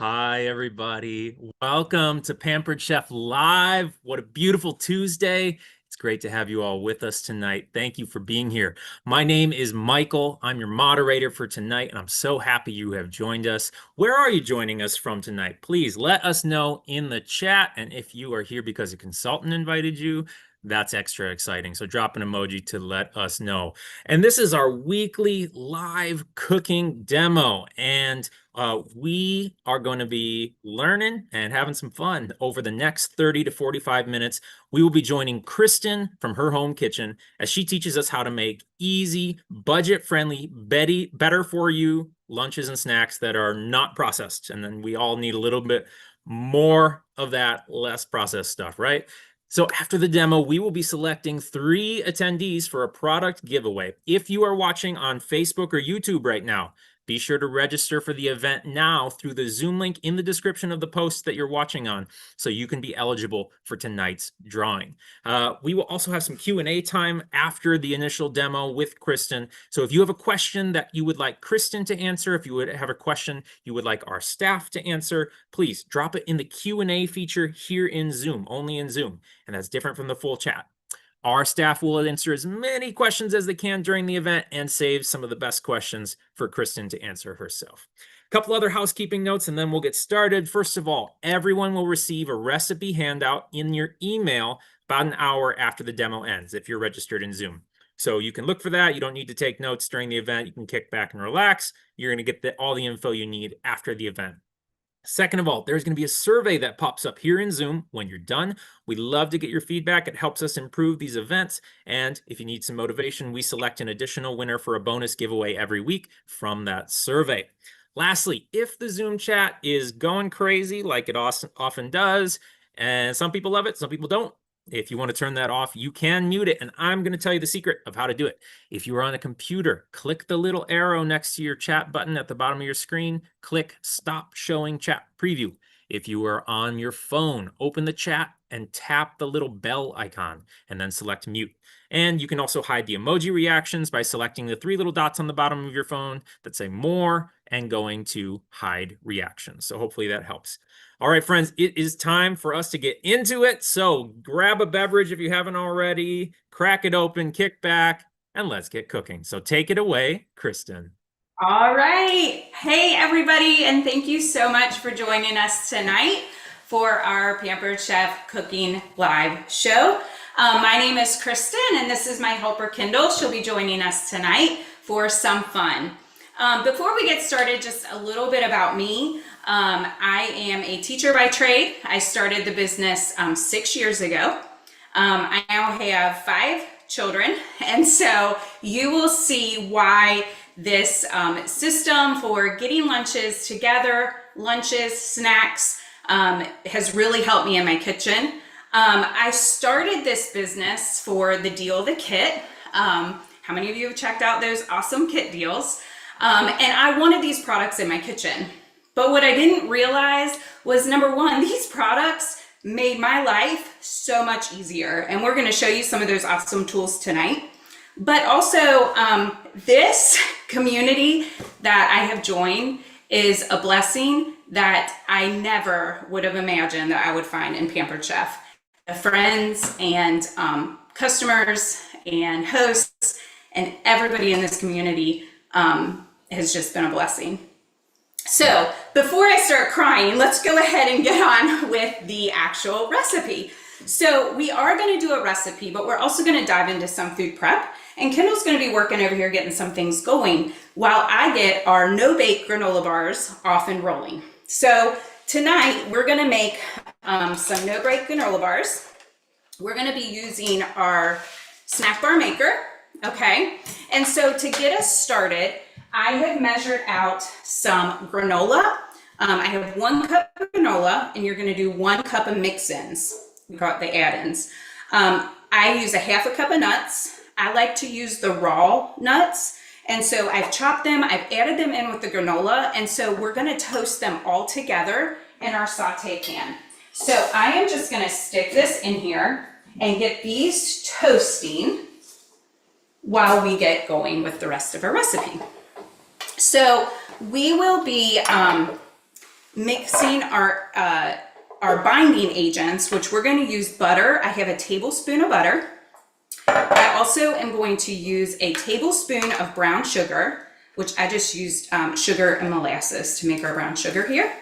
Hi, everybody. Welcome to Pampered Chef Live. What a beautiful Tuesday. It's great to have you all with us tonight. Thank you for being here. My name is Michael. I'm your moderator for tonight, and I'm so happy you have joined us. Where are you joining us from tonight? Please let us know in the chat. And if you are here because a consultant invited you, that's extra exciting. So drop an emoji to let us know. And this is our weekly live cooking demo. And we are going to be learning and having some fun over the next 30 to 45 minutes. We will be joining Kristen from her home kitchen as she teaches us how to make easy, budget-friendly, better for you lunches and snacks that are not processed. And then we all need a little bit more of that less processed stuff, right? So after the demo, we will be selecting 3 attendees for a product giveaway. If you are watching on Facebook or YouTube right now, be sure to register for the event now through the Zoom link in the description of the post that you're watching on so you can be eligible for tonight's drawing. We will also have some Q&A time after the initial demo with Kristen. So if you have a question that you would like Kristen to answer, if you would have a question you would like our staff to answer, please drop it in the Q&A feature here in Zoom, only in Zoom. And that's different from the full chat. Our staff will answer as many questions as they can during the event and save some of the best questions for Kristen to answer herself. A couple other housekeeping notes and then we'll get started. First of all, everyone will receive a recipe handout in your email about an hour after the demo ends if you're registered in Zoom. So you can look for that. You don't need to take notes during the event. You can kick back and relax. You're going to get all the info you need after the event. Second of all, there's going to be a survey that pops up here in Zoom when you're done. We love to get your feedback. It helps us improve these events. And if you need some motivation, we select an additional winner for a bonus giveaway every week from that survey. Lastly, if the Zoom chat is going crazy like it often does, and some people love it, some people don't, if you want to turn that off, you can mute it, and I'm going to tell you the secret of how to do it. If you are on a computer, click the little arrow next to your chat button at the bottom of your screen, click Stop Showing Chat Preview. If you are on your phone, open the chat and tap the little bell icon, and then select Mute. And you can also hide the emoji reactions by selecting the 3 little dots on the bottom of your phone that say More and going to Hide Reactions. So hopefully that helps. All right, friends, it is time for us to get into it. So grab a beverage if you haven't already, crack it open, kick back, and let's get cooking. So take it away, Kristen. All right. Hey, everybody, and thank you so much for joining us tonight for our Pampered Chef Cooking Live show. My name is Kristen, and this is my helper, Kendall. She'll be joining us tonight for some fun. Before we get started, just a little bit about me. I am a teacher by trade. I started the business 6 years ago. I now have 5 children, and so you will see why this system for getting lunches together, snacks, has really helped me in my kitchen. I started this business for the deal, the kit. How many of you have checked out those awesome kit deals? And I wanted these products in my kitchen. But what I didn't realize was, number one, these products made my life so much easier. And we're going to show you some of those awesome tools tonight. But also, this community that I have joined is a blessing that I never would have imagined that I would find in Pampered Chef. The friends and customers and hosts and everybody in this community has just been a blessing. So before I start crying, let's go ahead and get on with the actual recipe. So we are going to do a recipe, but we're also going to dive into some food prep. And Kendall's going to be working over here getting some things going while I get our no-bake granola bars off and rolling. So tonight we're going to make some no-bake granola bars. We're going to be using our snack bar maker, okay? And so to get us started, I have measured out some granola. I have 1 cup of granola, and you're going to do 1 cup of mix-ins. We call it the add-ins. I use a half a cup of nuts. I like to use the raw nuts. And so I've chopped them, I've added them in with the granola. And so we're going to toast them all together in our saute pan. So I am just going to stick this in here and get these toasting while we get going with the rest of our recipe. So we will be mixing our binding agents, which we're going to use butter. I have a tablespoon of butter. I also am going to use a tablespoon of brown sugar, which I just used sugar and molasses to make our brown sugar here.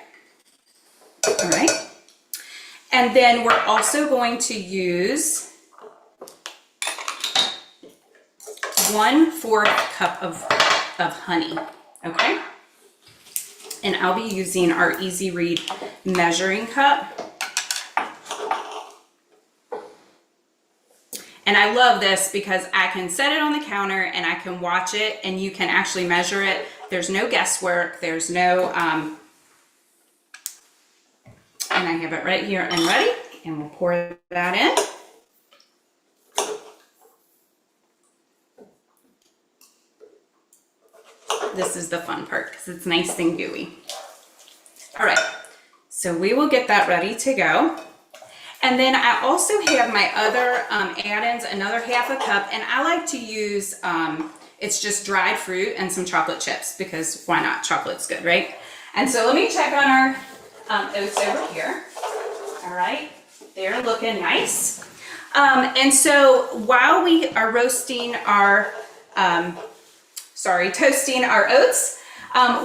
All right. And then we're also going to use 1/4 cup of honey, okay? And I'll be using our Easy Read measuring cup. And I love this because I can set it on the counter and I can watch it and you can actually measure it. There's no guesswork, there's no, and I have it right here and ready, and we'll pour that in. This is the fun part because it's nice and gooey. All right, so we will get that ready to go. And then I also have my other add-ins, another 1/2 cup, and I like to use, it's just dried fruit and some chocolate chips because why not? Chocolate's good, right? And so let me check on our oats over here. All right, they're looking nice. And so while we are roasting our, toasting our oats,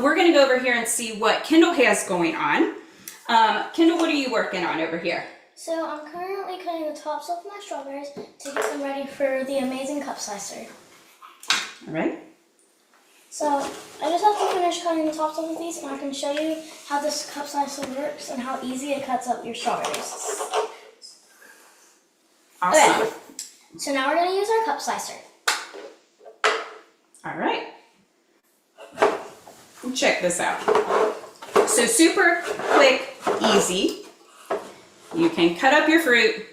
we're gonna go over here and see what Kendall has going on. Kendall, what are you working on over here? So I'm currently cutting the tops off my strawberries to get them ready for the amazing cup slicer. All right. So I just have to finish cutting the tops off of these and I can show you how this cup slicer works and how easy it cuts up your strawberries. Awesome. Okay. So now we're going to use our cup slicer. All right. Check this out. So super quick, easy. You can cut up your fruit.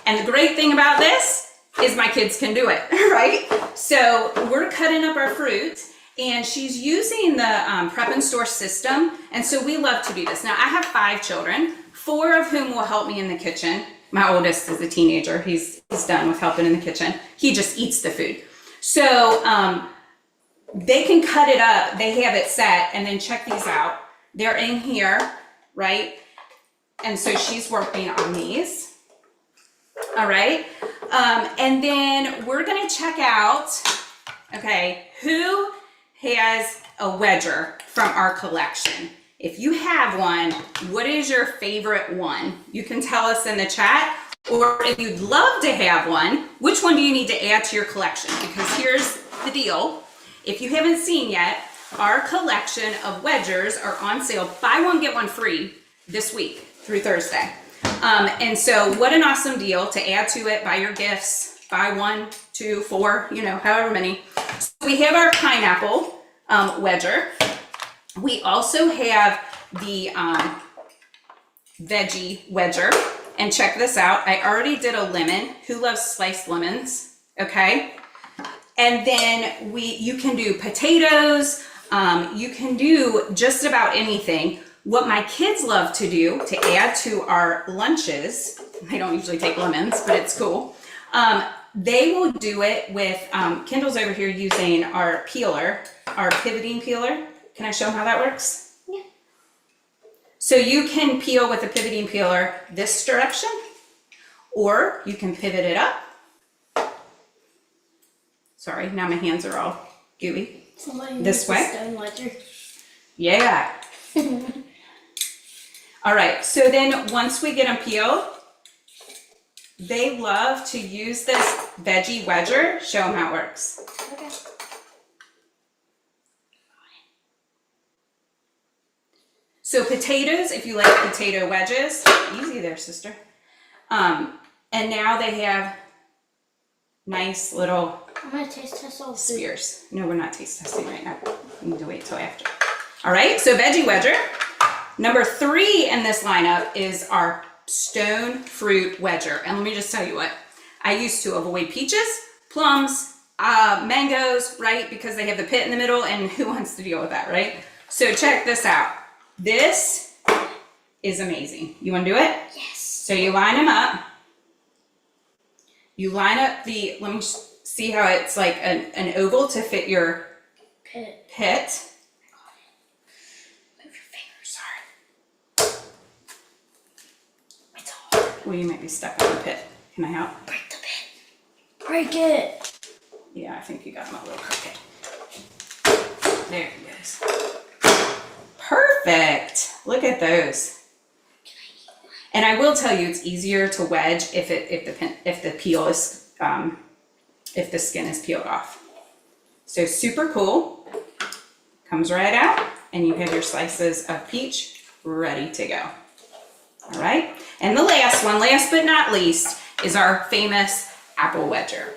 And the great thing about this is my kids can do it, right? So we're cutting up our fruit and she's using the prep and store system. And so we love to do this. Now I have 5 children, 4 of whom will help me in the kitchen. My oldest is a teenager. He's done with helping in the kitchen. He just eats the food. So they can cut it up. They have it set, and then check these out. They're in here, right? And so she's working on these. All right. And then we're going to check out, okay, who has a wedger from our collection. If you have one, what is your favorite one? You can tell us in the chat, or if you'd love to have one, which one do you need to add to your collection? Because here's the deal. If you haven't seen yet, our collection of wedgers are on sale. Buy one, get one free this week through Thursday. And so what an awesome deal to add to it, buy your gifts, buy 1, 2, 4, you know, however many. So we have our pineapple wedger. We also have the veggie wedger. And check this out. I already did a lemon. Who loves sliced lemons? Okay. And then you can do potatoes. You can do just about anything. What my kids love to do to add to our lunches, they don't usually take lemons, but it's cool. They will do it with, Kendall's over here using our peeler, our pivoting peeler. Can I show them how that works? Yeah. So you can peel with a pivoting peeler this direction, or you can pivot it up. Sorry, now my hands are all gooey. Somebody This way? Stone ledger. Yeah. All right, so then once we get them peeled, they love to use this veggie wedger. Show them how it works. Okay. So potatoes, if you like potato wedges, easy there, sister. And now they have nice little I'm going to taste test all the food. spears. No, we're not taste testing right now. We need to wait till after. All right, so veggie wedger. Number 3 in this lineup is our stone fruit wedger. And let me just tell you what, I used to avoid peaches, plums, mangoes, right? Because they have the pit in the middle, and who wants to deal with that, right? So check this out. This is amazing. You want to do it? Yes. So you line them up. You line up let me see how it's like an oval to fit your Pit. pit. Move your fingers. Sorry. Well, you might be stuck on the pit. Can I help? Break the pit. Break it. Yeah, I think you got him a little crooked. There he goes. Perfect. Look at those. And I will tell you, it's easier to wedge if the peel is if the skin is peeled off. So super cool. Comes right out, and you have your slices of peach ready to go. All right. And the last one, last but not least, is our famous apple wedger.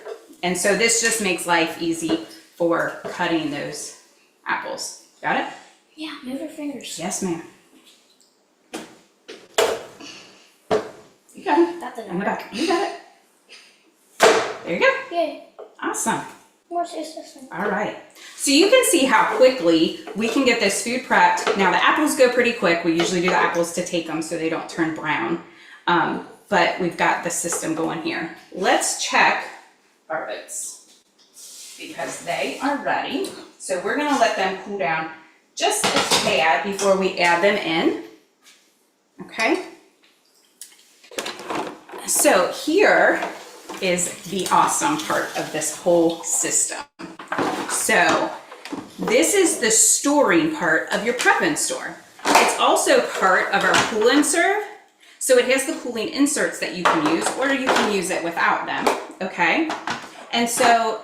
And so this just makes life easy for cutting those apples. Got it? Yeah, move your fingers. Yes, ma'am. You got it. That didn't On the work. back. You got it. There you go. Yay. Awesome. More taste. All right. So you can see how quickly we can get this food prepped. Now the apples go pretty quick. We usually do the apples to take them so they don't turn brown. But we've got the system going here. Let's check our oats because they are ready. So we're gonna let them cool down just a tad before we add them in. Okay. So here is the awesome part of this whole system. So this is the storing part of your prep and store. It's also part of our cool and serve. So it has the cooling inserts that you can use, or you can use it without them, okay? And so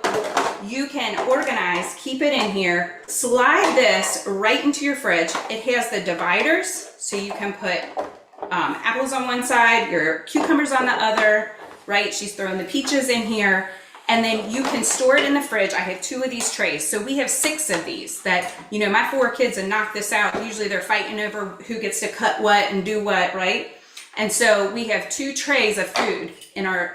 you can organize, keep it in here, slide this right into your fridge. It has the dividers, so you can put apples on one side, your cucumbers on the other, right? She's throwing the peaches in here. And then you can store it in the fridge. I have 2 of these trays. So we have 6 of these that, you know, my 4 kids have knocked this out. Usually they're fighting over who gets to cut what and do what, right? And so we have 2 trays of food in our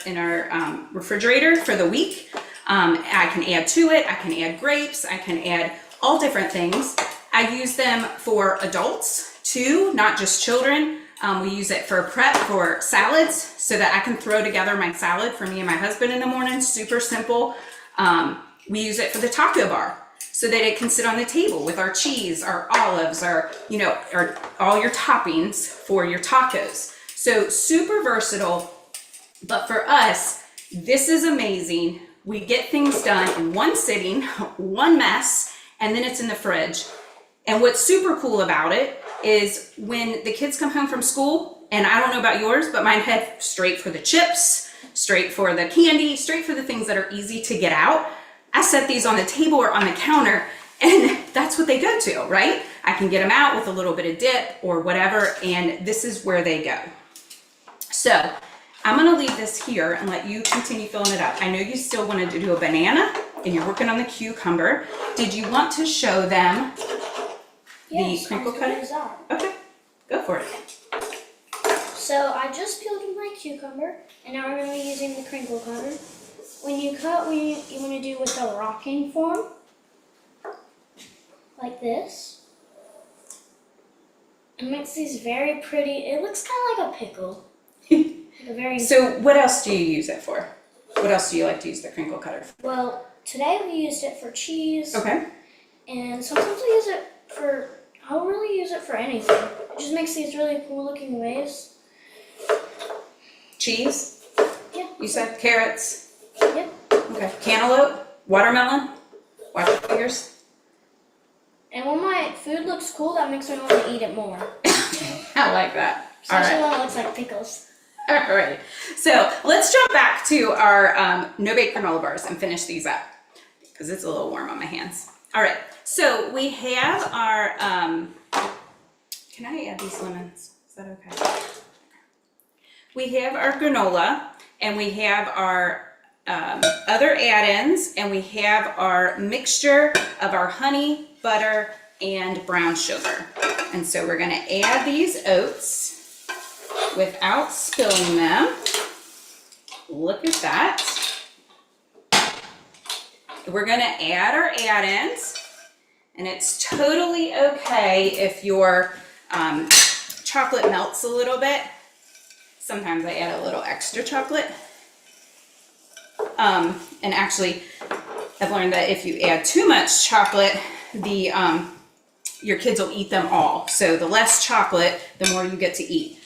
refrigerator for the week. I can add to it. I can add grapes. I can add all different things. I use them for adults too, not just children. We use it for prep for salads so that I can throw together my salad for me and my husband in the morning. Super simple. We use it for the taco bar so that it can sit on the table with our cheese, our olives, our all your toppings for your tacos. So super versatile. But for us, this is amazing. We get things done in one sitting, one mess, and then it's in the fridge. And what's super cool about it is when the kids come home from school, and I don't know about yours, but mine head straight for the chips, straight for the candy, straight for the things that are easy to get out. I set these on the table or on the counter, and that's what they go to, right? I can get them out with a little bit of dip or whatever, and this is where they go. So I'm gonna leave this here and let you continue filling it up. I know you still wanted to do a banana, and you're working on the cucumber. Did you want to show them the crinkle cutter? Okay, go for it. So I just peeled my cucumber, and now we're going to be using the crinkle cutter. When you cut, you want to do with a rocking form, like this. It makes these very pretty. It looks kind of like a pickle. So what else do you use it for? What else do you like to use the crinkle cutter for? Well, today we used it for cheese. Okay. And sometimes I use it for, I don't really use it for anything. It just makes these really cool looking waves. Cheese? Yeah. You said carrots? Yep. Okay. Cantaloupe? Watermelon? Watch your fingers. And when my food looks cool, that makes me want to eat it more. I like that. All Especially right. when it looks like pickles. All right. So let's jump back to our no-bake granola bars and finish these up because it's a little warm on my hands. All right. So we have our, can I add these lemons? Is that okay? We have our granola and we have our other add-ins, and we have our mixture of our honey, butter, and brown sugar. And so we're gonna add these oats without spilling them. Look at that. We're gonna add our add-ins, and it's totally okay if your chocolate melts a little bit. Sometimes I add a little extra chocolate. And actually, I've learned that if you add too much chocolate, your kids will eat them all. So the less chocolate, the more you get to eat.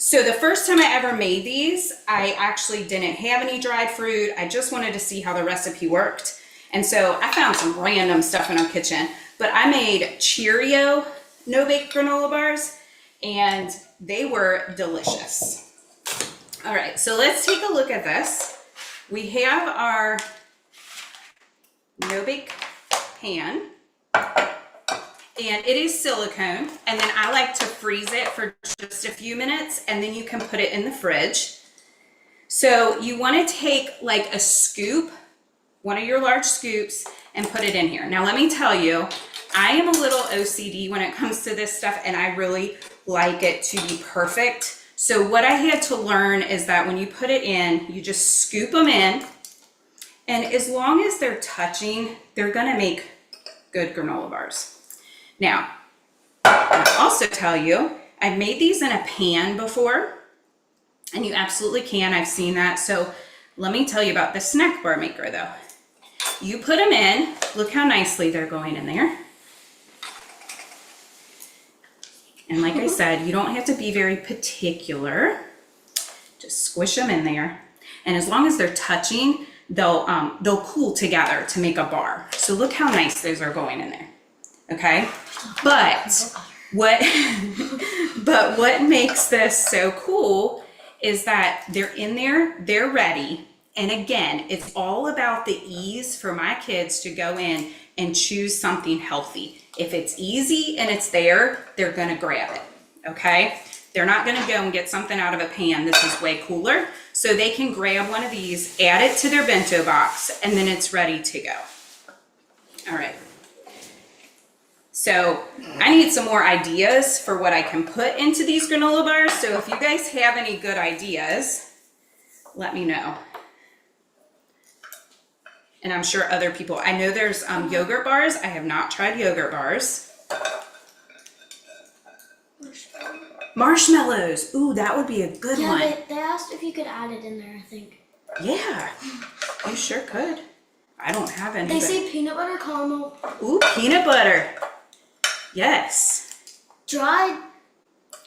So the first time I ever made these, I actually didn't have any dried fruit. I just wanted to see how the recipe worked. And so I found some random stuff in our kitchen, but I made Cheerio no-bake granola bars, and they were delicious. All right, so let's take a look at this. We have our no-bake pan, and it is silicone, and then I like to freeze it for just a few minutes, and then you can put it in the fridge. So you want to take like a scoop, one of your large scoops, and put it in here. Now let me tell you, I am a little OCD when it comes to this stuff, and I really like it to be perfect. So what I had to learn is that when you put it in, you just scoop them in, and as long as they're touching, they're gonna make good granola bars. Now, I'll also tell you, I've made these in a pan before, and you absolutely can. I've seen that. So let me tell you about the snack bar maker though. You put them in, look how nicely they're going in there. And like I said, you don't have to be very particular. Just squish them in there. And as long as they're touching, they'll cool together to make a bar. So look how nice those are going in there. Okay? But what makes this so cool is that they're in there, they're ready. And again, it's all about the ease for my kids to go in and choose something healthy. If it's easy and it's there, they're gonna grab it, okay? They're not gonna go and get something out of a pan. This is way cooler. So they can grab one of these, add it to their bento box, and then it's ready to go. All right. So I need some more ideas for what I can put into these granola bars. So if you guys have any good ideas, let me know. And I'm sure other people, I know there's yogurt bars. I have not tried yogurt bars. Marshmallows. Ooh, that would be a good one. Yeah, they asked if you could add it in there, I think. Yeah, you sure could. I don't have any. They say peanut butter caramel. Ooh, peanut butter. Yes. Dried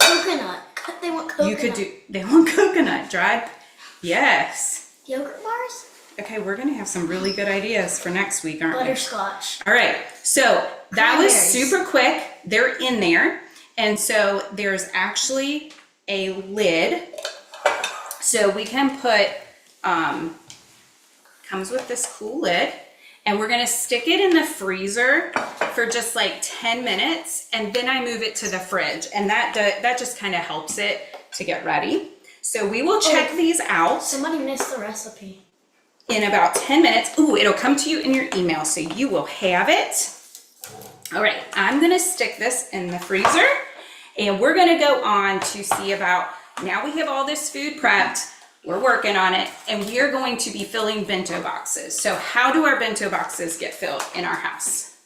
coconut. They want coconut. You could do, they want coconut, dried. Yes. Yogurt bars? Okay, we're gonna have some really good ideas for next week, aren't we? Butterscotch. All right, so that was Cranberries. super quick. They're in there. And so there's actually a lid. So we can put, comes with this cool lid. And we're gonna stick it in the freezer for just like 10 minutes. And then I move it to the fridge. And that just kind of helps it to get ready. So we will check these out. Somebody missed the recipe. In about 10 minutes. Ooh, it'll come to you in your email, so you will have it. All right, I'm gonna stick this in the freezer, and we're gonna go on to see about, now we have all this food prepped, we're working on it, and we are going to be filling bento boxes. So how do our bento boxes get filled in our house?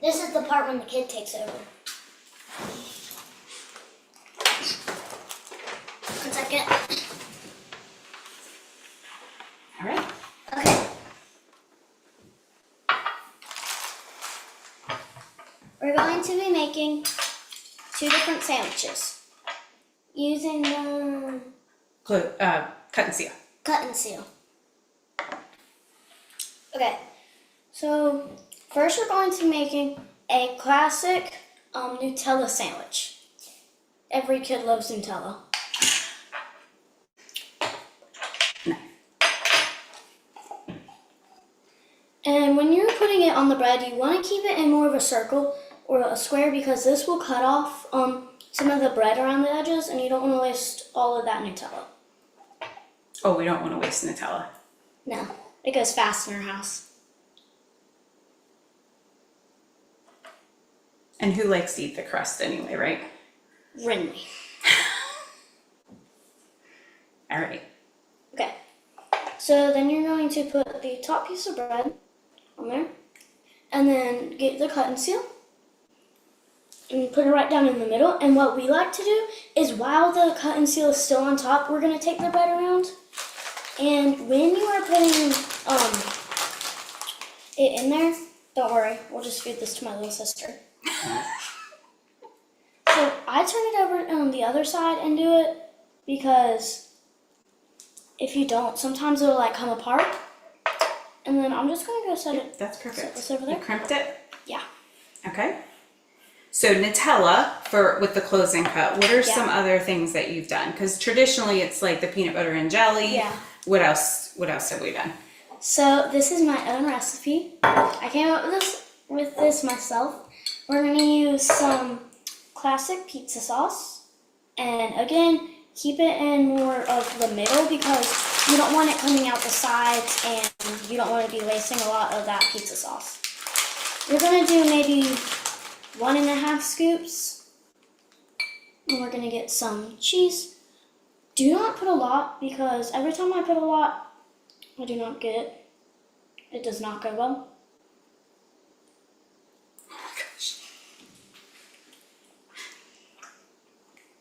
This is the part when the kid takes over. 1 second. All right. Okay. We're going to be making 2 different sandwiches using the Cut and seal. cut and seal. Okay, so first we're going to be making a classic Nutella sandwich. Every kid loves Nutella. No. And when you're putting it on the bread, you want to keep it in more of a circle or a square because this will cut off some of the bread around the edges, and you don't want to waste all of that Nutella. Oh, we don't want to waste Nutella. No, it goes fast in our house. And who likes to eat the crust anyway, right? Rinley. All right. Okay, so then you're going to put the top piece of bread on there, and then get the cut and seal, and put it right down in the middle. And what we like to do is while the cut and seal is still on top, we're going to take the bread around. And when you are putting it in there, don't worry, we'll just feed this to my little sister. So I turn it over on the other side and do it, because if you don't, sometimes it'll like come apart. And then I'm just gonna go set it. That's perfect. Set this over there. You crimped it? Yeah. Okay. So Nutella with the closing cut, what are some other things that you've done? Because traditionally it's like the peanut butter and jelly. Yeah. What else have we done? So this is my own recipe. I came up with this myself. We're gonna use some classic pizza sauce, and again, keep it in more of the middle because you don't want it coming out the sides, and you don't want to be wasting a lot of that pizza sauce. We're gonna do maybe 1.5 scoops, and we're gonna get some cheese. Do not put a lot because every time I put a lot, I do not get it. It does not go well. Oh my gosh.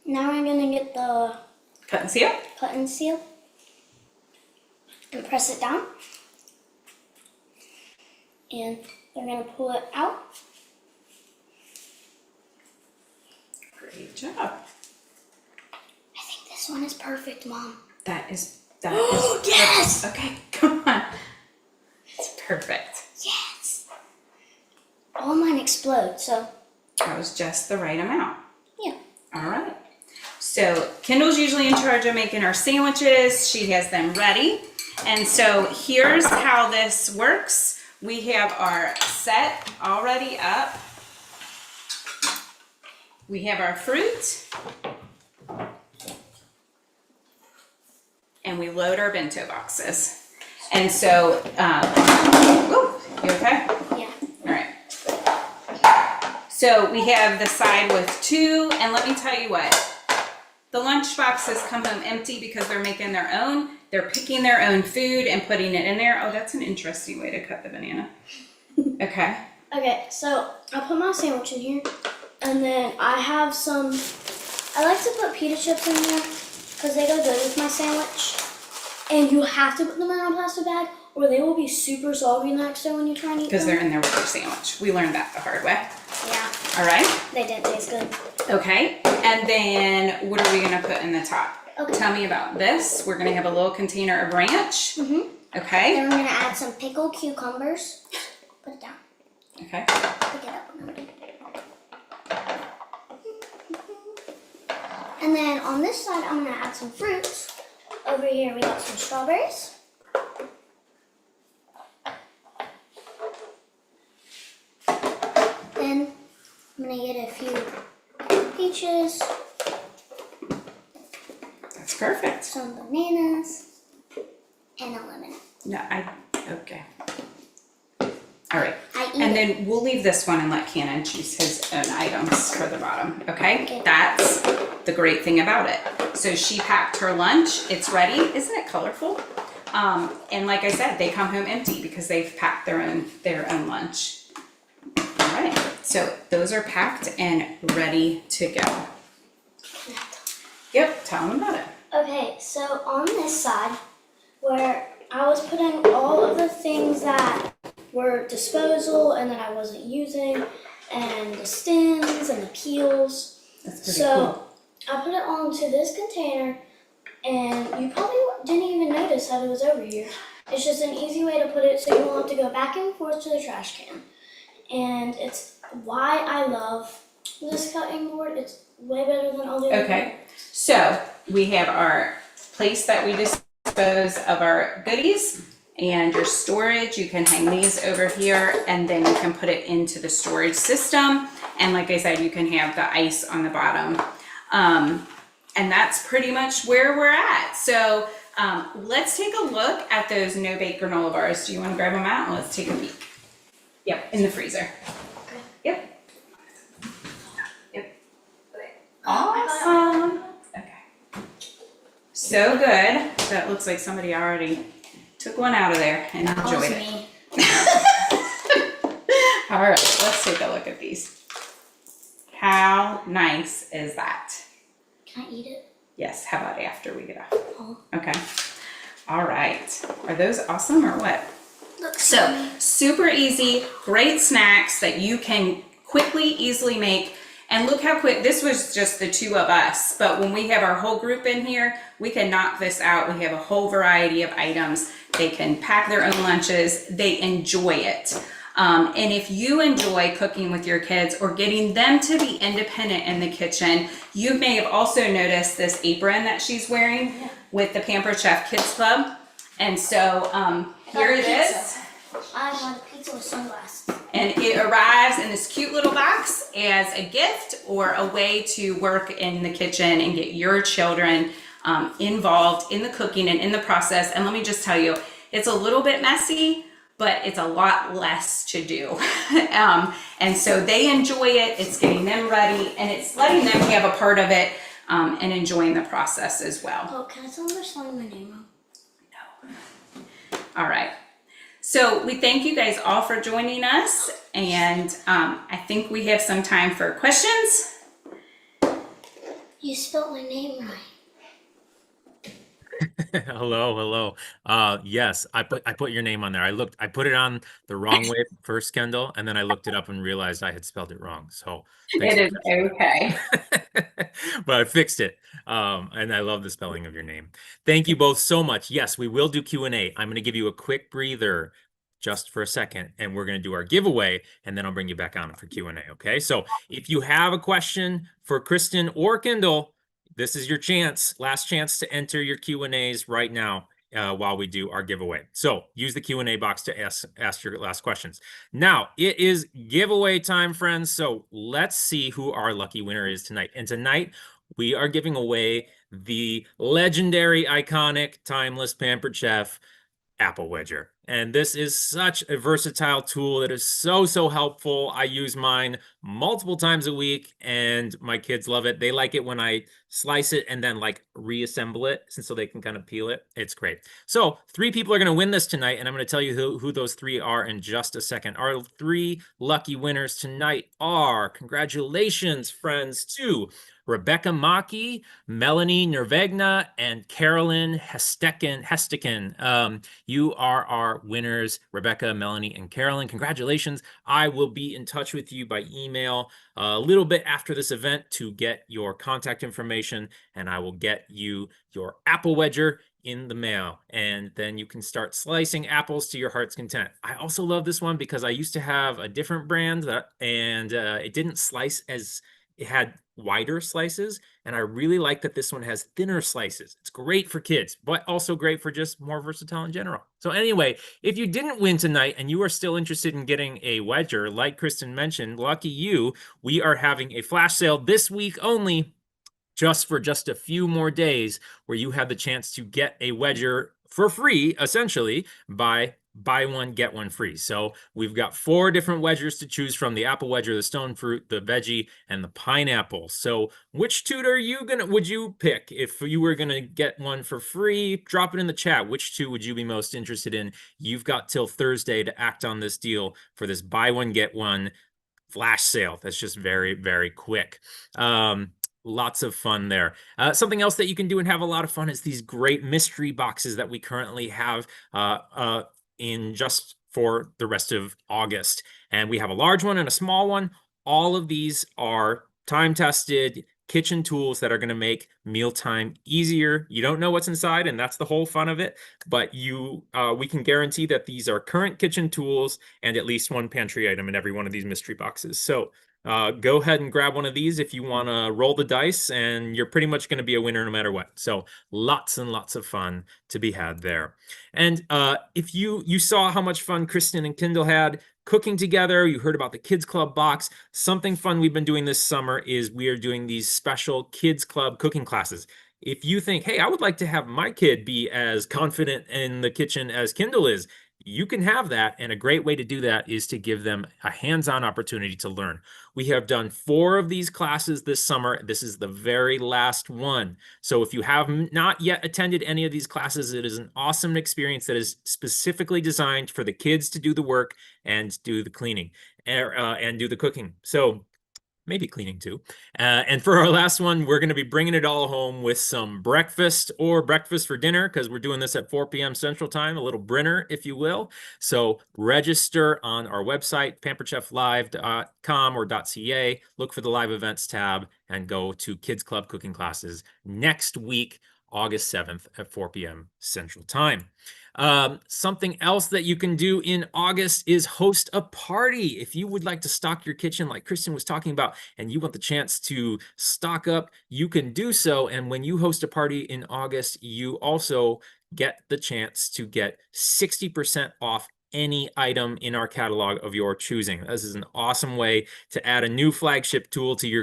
Now we're gonna get the Cut and seal? cut and seal and press it down. And we're gonna pull it out. Great job. I think this one is perfect, Mom. That is Yes! perfect. Okay, come on. It's perfect. Yes! All mine explode, so That was just the right amount. yeah. All right. So Kendall's usually in charge of making our sandwiches. She has them ready. And so here's how this works. We have our set already up. We have our fruit. And we load our bento boxes. And so, you okay? Yeah. All right. So we have the side with 2, and let me tell you what, the lunch boxes come home empty because they're making their own. They're picking their own food and putting it in there. Oh, that's an interesting way to cut the banana. Okay. Okay, so I'll put my sandwich in here, and then I have some, I like to put pita chips in here because they go good with my sandwich. And you have to put them in a plastic bag or they will be super soggy next day when you try and eat them. Because they're in there with your sandwich. We learned that the hard way. Yeah. All right. They didn't taste good. Okay. And then what are we going to put in the top? Okay. Tell me about this. We're going to have a little container of ranch. Mm-hmm. Okay. Then we're going to add some pickled cucumbers. Put it down. Okay. Pick it up. And then on this side, I'm going to add some fruits. Over here, we got some strawberries. Then I'm going to get a few peaches, That's perfect. some bananas, and a lemon. No, okay. All right. I eat And it. then we'll leave this one and let Cannon choose his own items for the bottom, okay? Okay. That's the great thing about it. So she packed her lunch, it's ready. Isn't it colorful? And like I said, they come home empty because they've packed their own lunch. All right, so those are packed and ready to go. Yep, tell them about it. Okay, so on this side, where I was putting all of the things that were disposal and that I wasn't using, and the stems and the peels. That's pretty So cool. I put it onto this container, and you probably didn't even notice that it was over here. It's just an easy way to put it so you won't have to go back and forth to the trash can. And it's why I love this cutting board. It's way better than all the other Okay, so we have our place that we dispose of our goodies and your storage. You can hang these over here and then you can put it into the storage system. And like I said, you can have the ice on the bottom. And that's pretty much where we're at. So let's take a look at those no-bake granola bars. Do you want to grab them out and let's take a peek? Yep, in the freezer. Okay. Yep. Yep. Awesome. Okay. So good. That looks like somebody already took one out of there and enjoyed it. me. All right, let's take a look at these. How nice is that? Can I eat it? Yes, how about after we get off? Oh. Okay. All right. Are those awesome or what? Looks So yummy. super easy, great snacks that you can quickly, easily make. And look how quick, this was just the two of us, but when we have our whole group in here, we can knock this out. We have a whole variety of items. They can pack their own lunches. They enjoy it. And if you enjoy cooking with your kids or getting them to be independent in the kitchen, you may have also noticed this apron that she's wearing with the Pampered Chef Kids Club. And so here it is. I want a pizza with sunglasses. And it arrives in this cute little box as a gift or a way to work in the kitchen and get your children involved in the cooking and in the process. And let me just tell you, it's a little bit messy, but it's a lot less to do. And so they enjoy it. It's getting them ready and it's letting them have a part of it and enjoying the process as well. Oh, can I tell them they're spelling my name wrong? No. All right. So we thank you guys all for joining us. And I think we have some time for questions. You spelled my name right. Hello. Yes, I put your name on there. I put it on the wrong way first, Kendall, and then I looked it up and realized I had spelled it wrong. So thanks It is okay. but I fixed it. And I love the spelling of your name. Thank you both so much. Yes, we will do Q&A. I'm going to give you a quick breather just for a second, and we're going to do our giveaway, and then I'll bring you back on for Q&A, okay? So if you have a question for Kristen or Kendall, this is your chance, last chance to enter your Q&As right now while we do our giveaway. So use the Q&A box to ask your last questions. Now, it is giveaway time, friends. So let's see who our lucky winner is tonight. And tonight, we are giving away the legendary, iconic, timeless Pampered Chef Apple Wedger. And this is such a versatile tool that is so helpful. I use mine multiple times a week and my kids love it. They like it when I slice it and then like reassemble it so they can kind of peel it. It's great. So 3 people are going to win this tonight, and I'm going to tell you who those 3 are in just a second. Our 3 lucky winners tonight are, congratulations, friends, to Rebecca Maki, Melanie Nervegna, and Carolyn Hestekin. You are our winners, Rebecca, Melanie, and Carolyn. Congratulations. I will be in touch with you by email a little bit after this event to get your contact information, and I will get you your apple wedger in the mail, and then you can start slicing apples to your heart's content. I also love this one because I used to have a different brand and it didn't slice as it had wider slices, and I really like that this one has thinner slices. It's great for kids, but also great for just more versatile in general. So anyway, if you didn't win tonight and you are still interested in getting a wedger, like Kristen mentioned, lucky you, we are having a flash sale this week only, just for just a few more days, where you have the chance to get a wedger for free, essentially, by buy one, get one free. So we've got 4 different wedgers to choose from: the apple wedger, the stone fruit, the veggie, and the pineapple. So which two would you pick if you were gonna get one for free? Drop it in the chat. Which 2 would you be most interested in? You've got till Thursday to act on this deal for this buy one, get one flash sale. That's just very quick. Lots of fun there. Something else that you can do and have a lot of fun is these great mystery boxes that we currently have in just for the rest of August. And we have a large one and a small one. All of these are time-tested kitchen tools that are going to make mealtime easier. You don't know what's inside, and that's the whole fun of it. But we can guarantee that these are current kitchen tools and at least one pantry item in every one of these mystery boxes. So go ahead and grab one of these if you want to roll the dice, and you're pretty much going to be a winner no matter what. So lots and lots of fun to be had there. And if you saw how much fun Kristen and Kendall had cooking together, you heard about the Kids Club box. Something fun we've been doing this summer is we are doing these special Kids Club cooking classes. If you think, hey, I would like to have my kid be as confident in the kitchen as Kendall is, you can have that, and a great way to do that is to give them a hands-on opportunity to learn. We have done 4 of these classes this summer. This is the very last one. So if you have not yet attended any of these classes, it is an awesome experience that is specifically designed for the kids to do the work and do the cleaning and do the cooking. So maybe cleaning too. And for our last one, we're going to be bringing it all home with some breakfast or breakfast for dinner because we're doing this at 4 p.m. Central Time, a little brinner, if you will. So register on our website, pamperedcheflive.com or .ca. Look for the live events tab and go to Kids Club cooking classes next week, August 7th at 4 p.m. Central Time. Something else that you can do in August is host a party. If you would like to stock your kitchen like Kristen was talking about, and you want the chance to stock up, you can do so. And when you host a party in August, you also get the chance to get 60% off any item in our catalog of your choosing. This is an awesome way to add a new flagship tool to your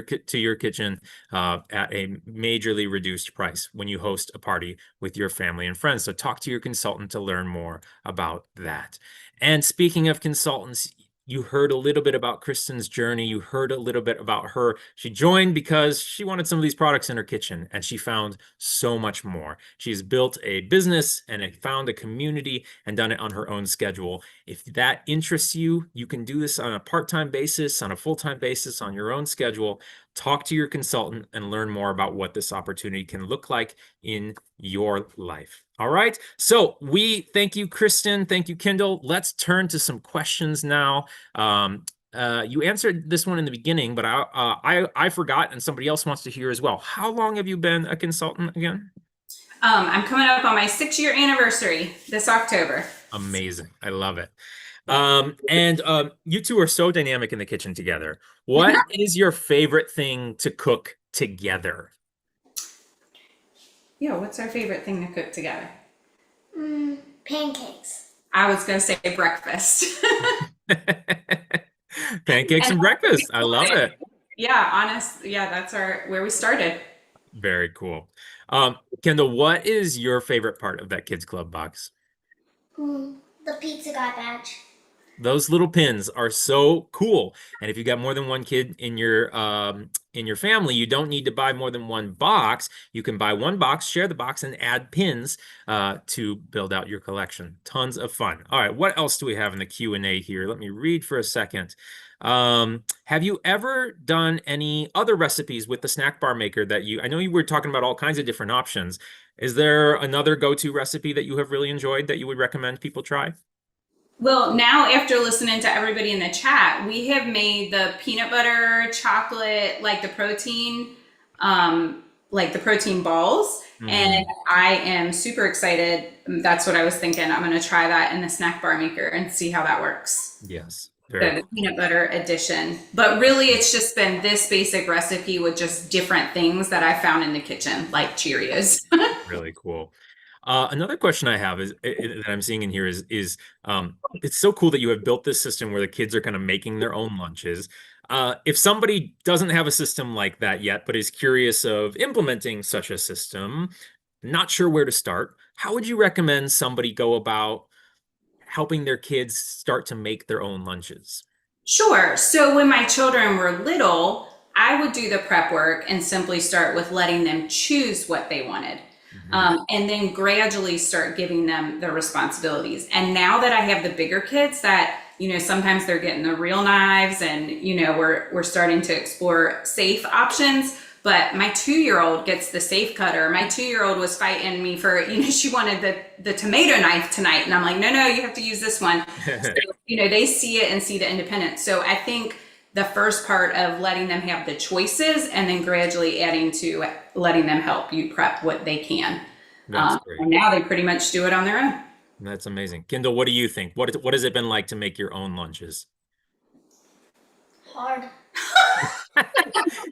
kitchen at a majorly reduced price when you host a party with your family and friends. So talk to your consultant to learn more about that. And speaking of consultants, you heard a little bit about Kristen's journey. You heard a little bit about her. She joined because she wanted some of these products in her kitchen, and she found so much more. She's built a business and found a community and done it on her own schedule. If that interests you, you can do this on a part-time basis, on a full-time basis, on your own schedule. Talk to your consultant and learn more about what this opportunity can look like in your life. All right. So we thank you, Kristen. Thank you, Kendall. Let's turn to some questions now. You answered this one in the beginning, but I forgot, and somebody else wants to hear as well. How long have you been a consultant again? I'm coming up on my 6-year anniversary this October. Amazing. I love it. You two are so dynamic in the kitchen together. What is your favorite thing to cook together? Yeah, what's our favorite thing to cook together? Pancakes. I was going to say breakfast. Pancakes and breakfast. I love it. Yeah, that's where we started. Very cool. Kendall, what is your favorite part of that Kids Club box? The pizza guy badge. Those little pins are so cool. And if you got more than one kid in your family, you don't need to buy more than one box. You can buy one box, share the box, and add pins to build out your collection. Tons of fun. All right, what else do we have in the Q&A here? Let me read for a second. Have you ever done any other recipes with the snack bar maker I know you were talking about all kinds of different options. Is there another go-to recipe that you have really enjoyed that you would recommend people try? Well, now after listening to everybody in the chat, we have made the peanut butter chocolate, like the protein balls. And I am super excited. That's what I was thinking. I'm going to try that in the snack bar maker and see how that works. Yes. The peanut butter edition. But really, it's just been this basic recipe with just different things that I found in the kitchen, like Cheerios. Really cool. Another question I have is that I'm seeing in here is it's so cool that you have built this system where the kids are kind of making their own lunches. If somebody doesn't have a system like that yet, but is curious of implementing such a system, not sure where to start, how would you recommend somebody go about helping their kids start to make their own lunches? Sure. So when my children were little, I would do the prep work and simply start with letting them choose what they wanted. And then gradually start giving them the responsibilities. And now that I have the bigger kids that, sometimes they're getting the real knives and, we're starting to explore safe options. But my 2-year-old gets the safe cutter. My 2-year-old was fighting me for, she wanted the tomato knife tonight. And I'm like, no, you have to use this one. So, they see it and see the independence. So I think the first part of letting them have the choices and then gradually adding to letting them help you prep what they can. That's great. And now they pretty much do it on their own. That's amazing. Kendall, what do you think? What has it been like to make your own lunches? Hard.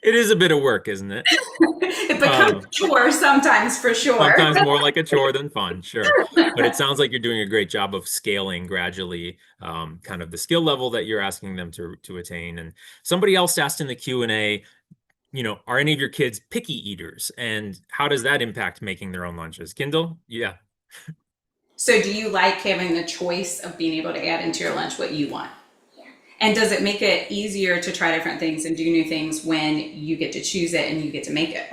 It is a bit of work, isn't it? It becomes a chore sometimes, for sure. Sometimes more like a chore than fun, sure. But it sounds like you're doing a great job of scaling gradually, kind of the skill level that you're asking them to attain. And somebody else asked in the Q&A, are any of your kids picky eaters? And how does that impact making their own lunches? Kendall? Yeah. So do you like having the choice of being able to add into your lunch what you want? And does it make it easier to try different things and do new things when you get to choose it and you get to make it?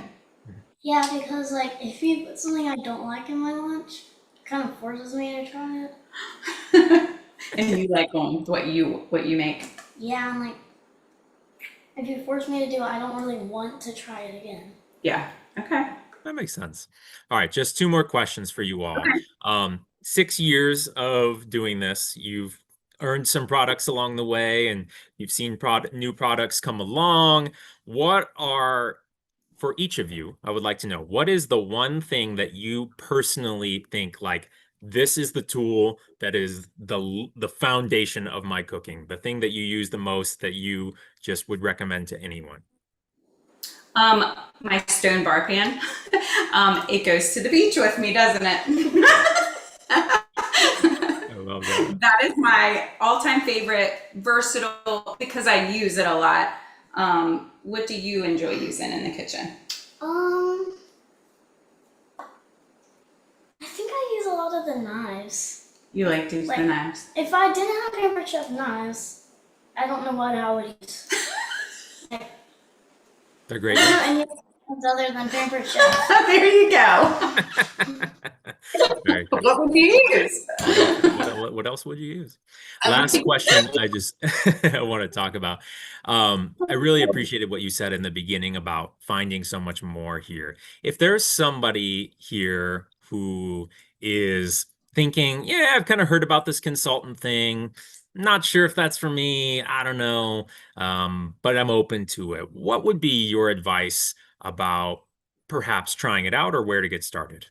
Yeah, because if you put something I don't like in my lunch, it kind of forces me to try it. And you like going with what you make. Yeah, I'm if you force me to do it, I don't really want to try it again. Yeah. Okay. That makes sense. All right, just two more questions for you all. Okay. 6 years of doing this, you've earned some products along the way, and you've seen new products come along. What are, for each of you, I would like to know, what is the one thing that you personally think like this is the tool that is the foundation of my cooking, the thing that you use the most that you just would recommend to anyone? My stone bar pan. It goes to the beach with me, doesn't it? I love that. That is my all-time favorite, versatile because I use it a lot. What do you enjoy using in the kitchen? I think I use a lot of the knives. You like to use the knives? If I didn't have Pampered Chef knives, I don't know what I would use. They're great. I don't know any ones other than Pampered Chef. There you go. Very cool. What would you use? What else would you use? Last question I just I want to talk about. I really appreciated what you said in the beginning about finding so much more here. If there's somebody here who is thinking, yeah, I've kind of heard about this consultant thing, not sure if that's for me, I don't know, but I'm open to it. What would be your advice about perhaps trying it out or where to get started?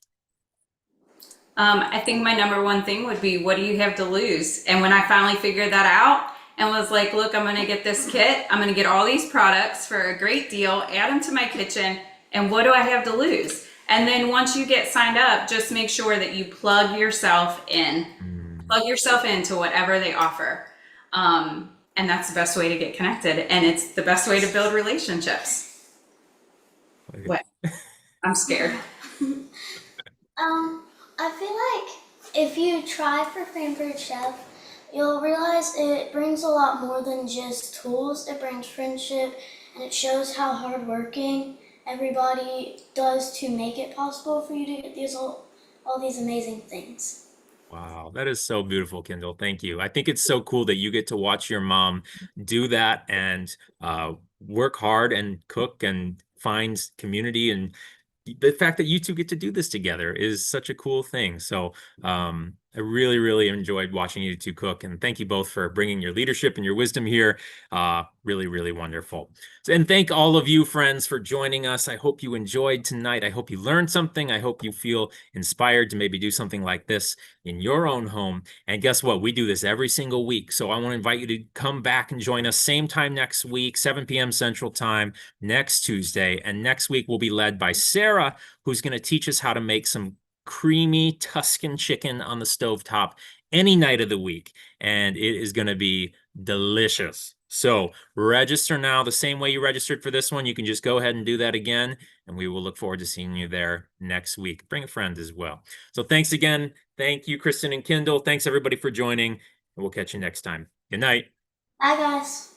I think my number one thing would be, what do you have to lose? And when I finally figured that out and was like, look, I'm going to get this kit. I'm going to get all these products for a great deal, add them to my kitchen. And what do I have to lose? And then once you get signed up, just make sure that you plug yourself in. Plug yourself into whatever they offer. And that's the best way to get connected. And it's the best way to build relationships. What? I'm scared. I feel like if you try for Pampered Chef, you'll realize it brings a lot more than just tools. It brings friendship, and it shows how hardworking everybody does to make it possible for you to get all these amazing things. Wow, that is so beautiful, Kendall. Thank you. I think it's so cool that you get to watch your mom do that and work hard and cook and find community. And the fact that you two get to do this together is such a cool thing. So I really, really enjoyed watching you two cook. And thank you both for bringing your leadership and your wisdom here. Really, really wonderful. And thank all of you, friends, for joining us. I hope you enjoyed tonight. I hope you learned something. I hope you feel inspired to maybe do something like this in your own home. And guess what? We do this every single week. So I want to invite you to come back and join us same time next week, 7 p.m. Central Time, next Tuesday. And next week will be led by Sarah, who's going to teach us how to make some creamy Tuscan chicken on the stovetop any night of the week. And it is going to be delicious. So register now the same way you registered for this one. You can just go ahead and do that again, and we will look forward to seeing you there next week. Bring a friend as well. So thanks again. Thank you, Kristen and Kendall. Thanks everybody for joining, and we'll catch you next time. Good night. Bye, guys.